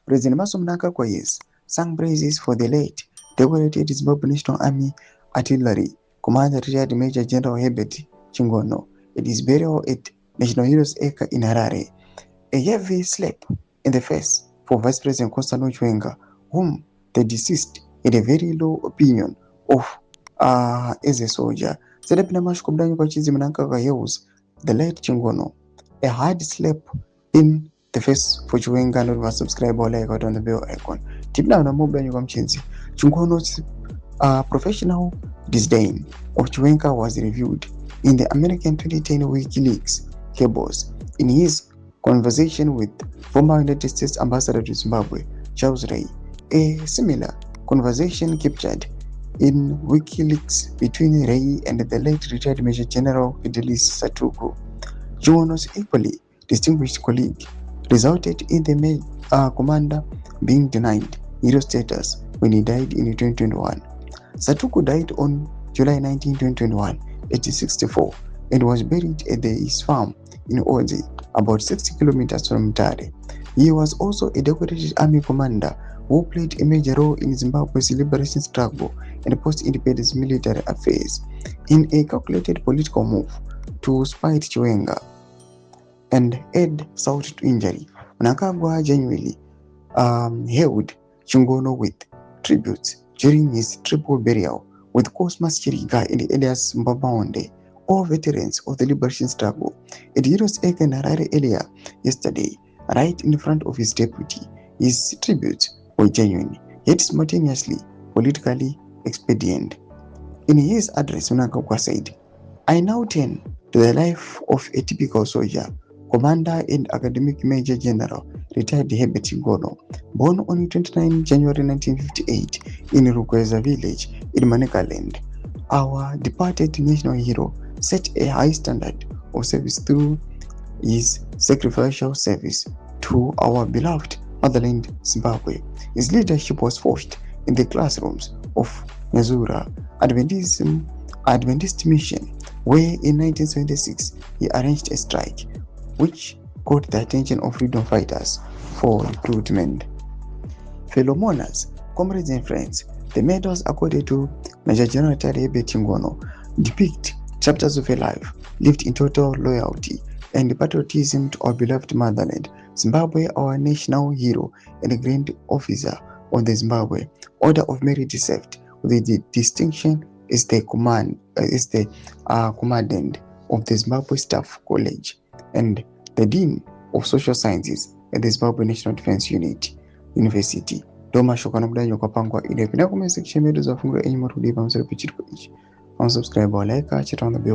President Mnangagwa sang praises for the late decorated Zimbabwe National Army Artillery Commander retired Major General Herbert Chingono at his burial at National Heroes Acre in Harare. A heavy slap in the face for Vice President Chiwenga, whom the deceased had a very low opinion of as a soldier. Sedapina mashikubdanyi kwa chizi Mnangagwa hails the late Chingono. A hard slap in the face for Chiwenga, not was subscribe or like out on the bell icon. Tipna na mubdanyi kwa mchenzi. Chingono's professional disdain of Chiwenga was reviewed in the American 2010 WikiLeaks cables. In his conversation with former United States Ambassador to Zimbabwe, Charles Ray, a similar conversation captured in WikiLeaks between Ray and the late retired Major General Fidelis Satuku, Chingono's equally distinguished colleague, resulted in the commander being denied hero status when he died in 2021. Satuku died on July 19, 2021, at 64, and was buried at his farm in Ozi, about 60 kilometers from Mtare. He was also a decorated army commander who played a major role in Zimbabwe's liberation struggle and post-independence military affairs. In a calculated political move to spite Chiwenga and add salt to injury, Mnangagwa genuinely hailed Chingono with tributes during his triple burial with Cosmas Chiriga and Elias Mbabawonde, all veterans of the liberation struggle, at Heroes Acre in Harare earlier yesterday, right in front of his deputy. His tributes were genuine, yet simultaneously politically expedient. In his address, Mnangagwa said, "I now turn to the life of a typical soldier, commander and academic major general, retired Herbert Chingono, born on 29 January 1958 in Rukweza village in Manicaland. Our departed national hero set a high standard of service through his sacrificial service to our beloved motherland Zimbabwe. His leadership was forged in the classrooms of Nyazura Adventist Mission, where in 1976 he arranged a strike which caught the attention of freedom fighters for recruitment." Fellow mourners, comrades and friends, the medals accorded to Major General Herbert Chingono depict chapters of a life lived in total loyalty and patriotism to our beloved motherland, Zimbabwe, our national hero and grand officer of the Zimbabwe Order of Merit received with the distinction is the commandant of the Zimbabwe Staff College and the Dean of Social Sciences at the Zimbabwe National Defense University. Doma shokana kudanyo kwa pangwa ile pina comment section medu za fungu enyi motu diba msere pichiri kwa ichi. Subscribe or like, check on the bell.